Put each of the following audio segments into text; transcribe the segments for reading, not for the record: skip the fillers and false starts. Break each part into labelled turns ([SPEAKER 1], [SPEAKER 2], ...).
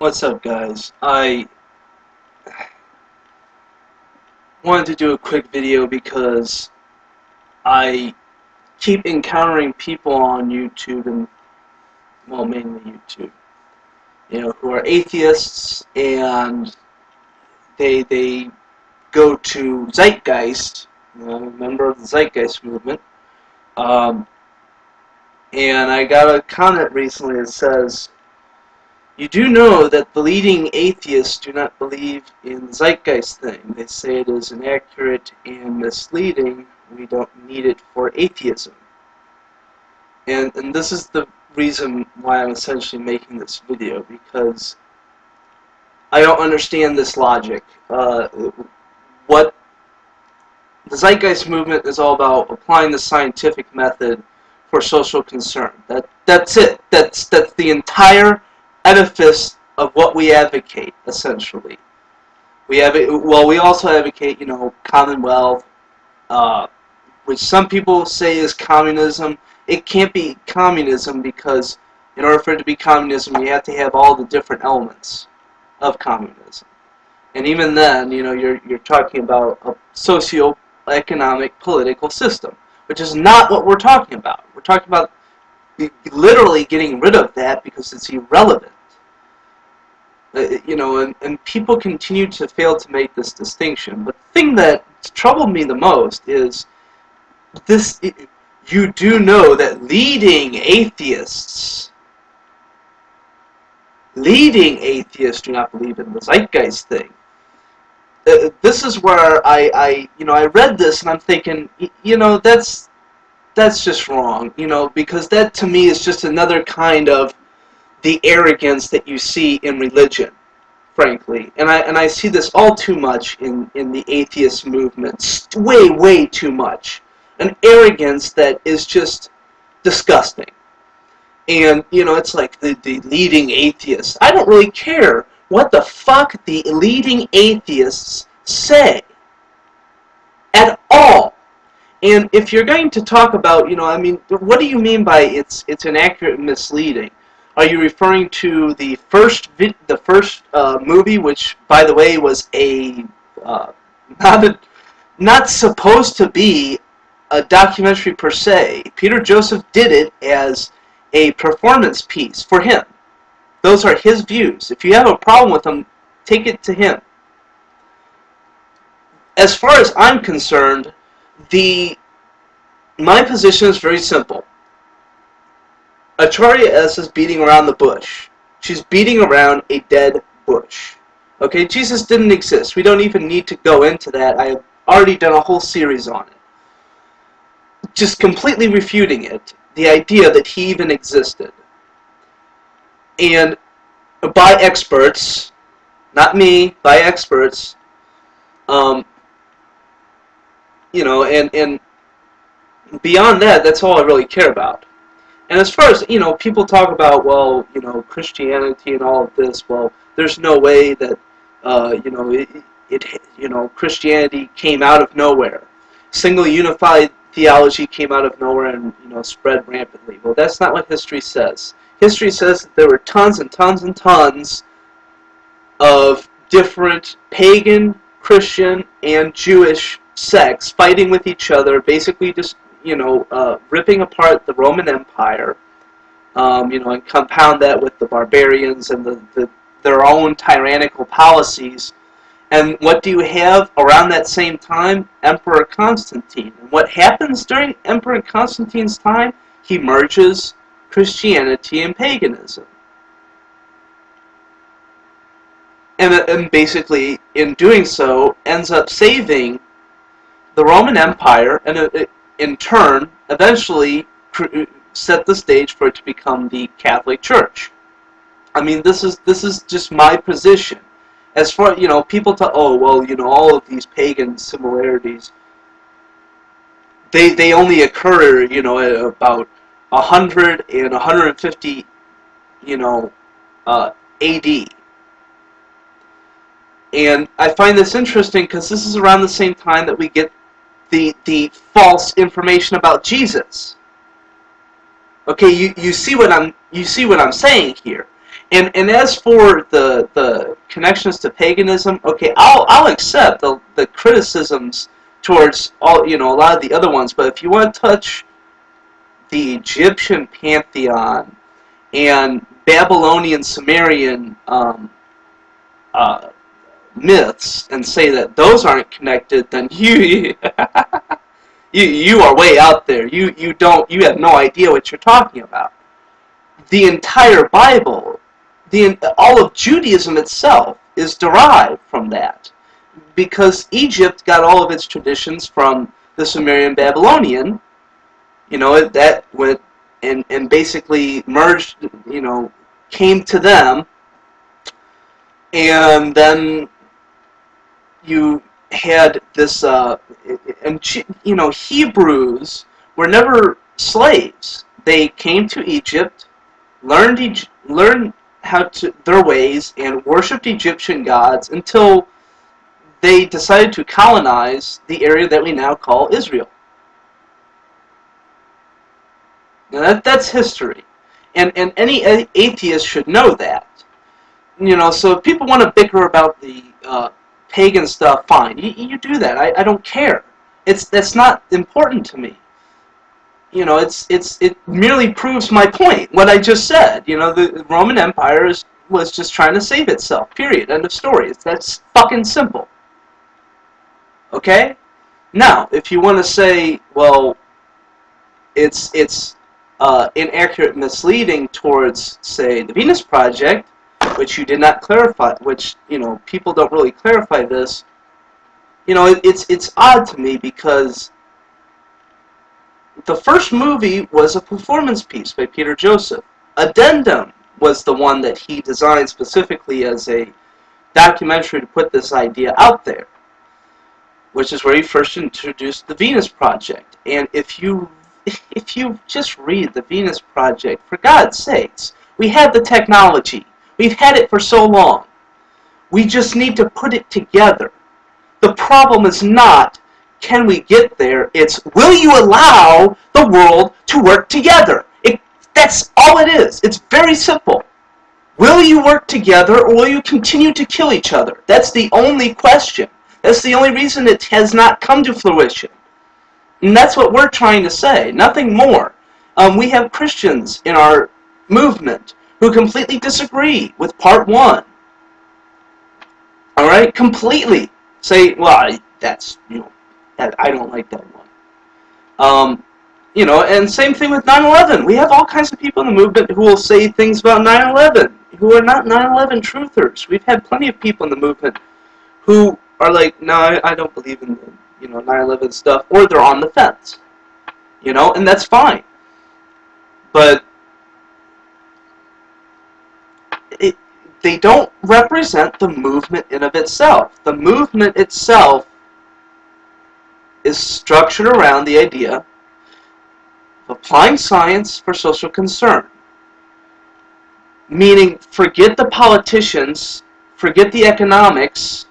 [SPEAKER 1] What's up, guys? I wanted to do a quick video because I keep encountering people on YouTube and, well, mainly YouTube, who are atheists, and they go to Zeitgeist, I'm a member of the Zeitgeist movement, and I got a comment recently that says, "You do know that the leading atheists do not believe in the Zeitgeist thing. They say it is inaccurate and misleading. We don't need it for atheism." And this is the reason why I'm essentially making this video, because I don't understand this logic. What the Zeitgeist movement is all about: applying the scientific method for social concern. That's it. That's the entire edifice of what we advocate, essentially. We also advocate, commonwealth, which some people say is communism. It can't be communism because in order for it to be communism, you have to have all the different elements of communism. And even then, you're talking about a socio-economic political system, which is not what we're talking about. We're talking about literally getting rid of that because it's irrelevant. And people continue to fail to make this distinction. But the thing that troubled me the most is this: you do know that leading atheists do not believe in the Zeitgeist thing. This is where I read this and I'm thinking, that's just wrong, because that to me is just another kind of the arrogance that you see in religion, frankly. And I see this all too much in the atheist movement. Way too much. An arrogance that is just disgusting. And, it's like the leading atheists. I don't really care what the fuck the leading atheists say. At all. And if you're going to talk about, what do you mean by it's inaccurate and misleading? Are you referring to the first movie, which, by the way, was not supposed to be a documentary per se? Peter Joseph did it as a performance piece for him. Those are his views. If you have a problem with them, take it to him. As far as I'm concerned, my position is very simple. Acharya S. is beating around the bush. She's beating around a dead bush. Okay, Jesus didn't exist. We don't even need to go into that. I have already done a whole series on it. Just completely refuting it. The idea that he even existed. And by experts, not me, by experts, and beyond that, that's all I really care about. And as far as, people talk about, well, Christianity and all of this, well, there's no way that, Christianity came out of nowhere. Single unified theology came out of nowhere and, spread rampantly. Well, that's not what history says. History says that there were tons and tons and tons of different pagan, Christian, and Jewish sects fighting with each other, basically just ripping apart the Roman Empire, and compound that with the barbarians and their own tyrannical policies. And what do you have around that same time? Emperor Constantine. And what happens during Emperor Constantine's time? He merges Christianity and paganism. And basically, in doing so, ends up saving the Roman Empire, and in turn, eventually set the stage for it to become the Catholic Church. I mean, this is just my position. As far, people talk, oh, well, all of these pagan similarities, they only occur, at about 100 and 150, AD. And I find this interesting because this is around the same time that we get the false information about Jesus. Okay, you see what I'm saying here. And as for the connections to paganism, okay, I'll accept the criticisms towards all, you know, a lot of the other ones, but if you want to touch the Egyptian pantheon and Babylonian Sumerian uh, myths and say that those aren't connected, then you are way out there. You have no idea what you're talking about. The entire Bible, all of Judaism itself is derived from that, because Egypt got all of its traditions from the Sumerian Babylonian. You know, that went and basically merged, you know, came to them, and then you had this, and you know, Hebrews were never slaves. They came to Egypt, learned how to their ways, and worshipped Egyptian gods until they decided to colonize the area that we now call Israel. Now that's history, and any atheist should know that. You know, so if people want to bicker about the pagan stuff, fine. You do that. I don't care. That's not important to me. You know, it merely proves my point, what I just said. You know, the Roman Empire was just trying to save itself. Period. End of story. That's fucking simple. Okay? Now, if you want to say, well, it's inaccurate, misleading towards, say, the Venus Project, which you did not clarify, which, you know, people don't really clarify this. You know, it's odd to me because the first movie was a performance piece by Peter Joseph. Addendum was the one that he designed specifically as a documentary to put this idea out there, which is where he first introduced the Venus Project. And if you just read the Venus Project, for God's sakes, we have the technology. We've had it for so long. We just need to put it together. The problem is not, can we get there? It's, will you allow the world to work together? That's all it is. It's very simple. Will you work together, or will you continue to kill each other? That's the only question. That's the only reason it has not come to fruition. And that's what we're trying to say, nothing more. We have Christians in our movement who completely disagree with part one. All right, completely say, well, that's, you know, I don't like that one. You know, and same thing with 9/11. We have all kinds of people in the movement who will say things about 9/11 who are not 9/11 truthers. We've had plenty of people in the movement who are like, no, I don't believe in the, you know, 9/11 stuff, or they're on the fence. You know, and that's fine. But they don't represent the movement in of itself. The movement itself is structured around the idea of applying science for social concern. Meaning, forget the politicians, forget the economics,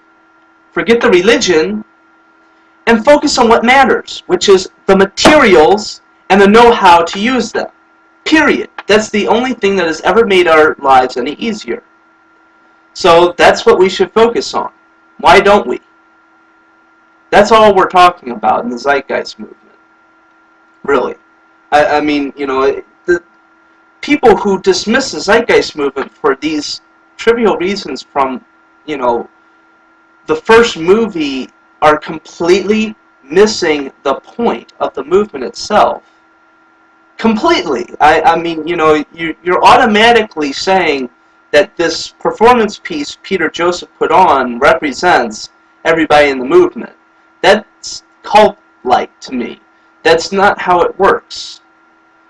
[SPEAKER 1] forget the religion, and focus on what matters, which is the materials and the know-how to use them. Period. That's the only thing that has ever made our lives any easier. So that's what we should focus on. Why don't we? That's all we're talking about in the Zeitgeist movement. Really. I mean, you know, the people who dismiss the Zeitgeist movement for these trivial reasons from, you know, the first movie are completely missing the point of the movement itself. Completely. I mean, you know, you're automatically saying that this performance piece Peter Joseph put on represents everybody in the movement. That's cult-like to me. That's not how it works.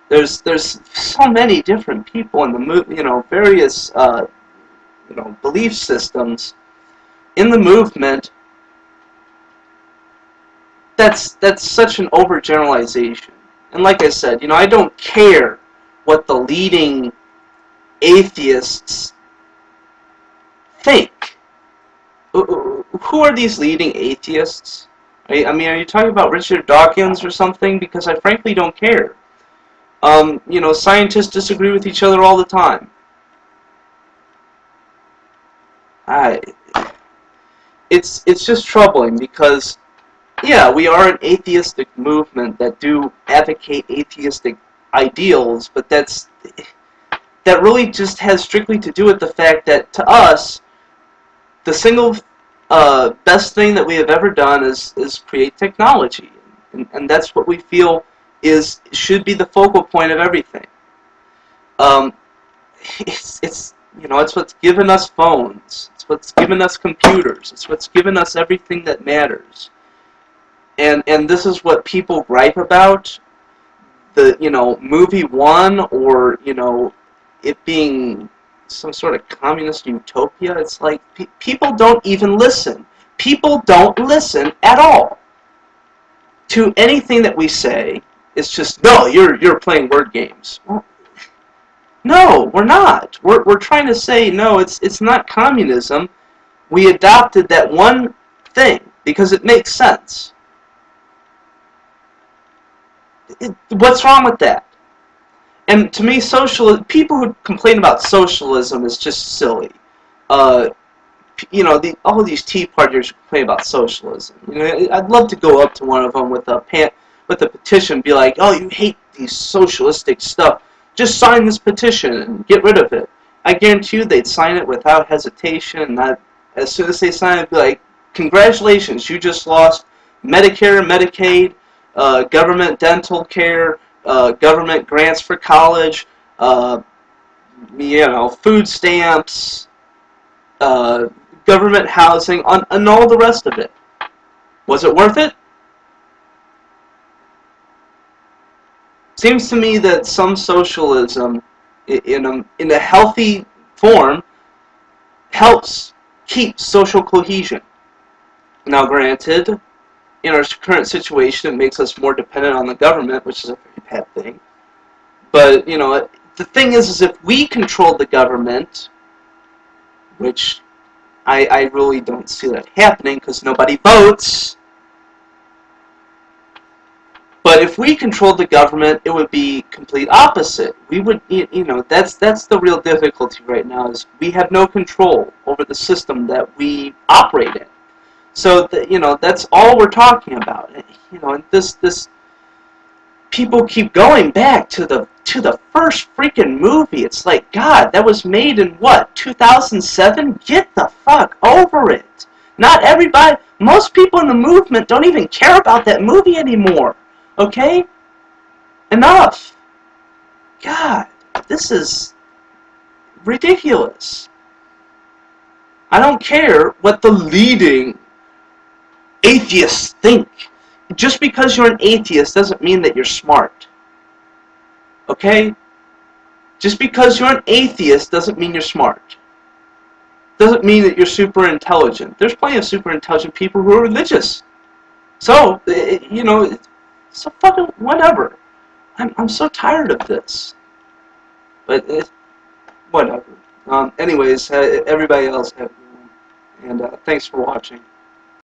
[SPEAKER 1] There's so many different people in the movement, you know, various you know, belief systems in the movement. That's such an overgeneralization. And like I said, you know, I don't care what the leading atheists think. Who are these leading atheists? I mean, are you talking about Richard Dawkins or something? Because I frankly don't care. You know, scientists disagree with each other all the time. it's just troubling because, yeah, we are an atheistic movement that do advocate atheistic ideals, but that really just has strictly to do with the fact that, to us, the single best thing that we have ever done is create technology, and that's what we feel should be the focal point of everything. It's it's what's given us phones. It's what's given us computers. It's what's given us everything that matters. And this is what people gripe about. The movie one, or it being some sort of communist utopia. It's like people don't even listen. People don't listen at all to anything that we say. It's just, no, you're playing word games. Well, no, we're not. We're trying to say, no, it's not communism. We adopted that one thing because it makes sense. What's wrong with that? And to me, people who complain about socialism is just silly. All of these Tea Partiers complain about socialism. I'd love to go up to one of them with a petition, and be like, "Oh, you hate these socialistic stuff. Just sign this petition and get rid of it." I guarantee you, they'd sign it without hesitation. And as soon as they sign it, be like, "Congratulations, you just lost Medicare, Medicaid, government dental care, government grants for college, food stamps, government housing, and all the rest of it. Was it worth it?" Seems to me that some socialism, in a healthy form, helps keep social cohesion. Now, granted, in our current situation, it makes us more dependent on the government, which is a very bad thing. But, the thing is if we controlled the government, which I really don't see that happening because nobody votes. But if we controlled the government, it would be complete opposite. We would, that's the real difficulty right now, is we have no control over the system that we operate in. So that's all we're talking about. And this people keep going back to the first freaking movie. It's like, God, that was made in what, 2007? Get the fuck over it. Not everybody, most people in the movement don't even care about that movie anymore. Okay? Enough. God, this is ridiculous. I don't care what the leading atheists think. Just because you're an atheist doesn't mean that you're smart. Okay? Just because you're an atheist doesn't mean you're smart. Doesn't mean that you're super intelligent. There's plenty of super intelligent people who are religious. So, so fucking whatever. I'm so tired of this. But, whatever. Anyways, everybody else have a good one. And thanks for watching.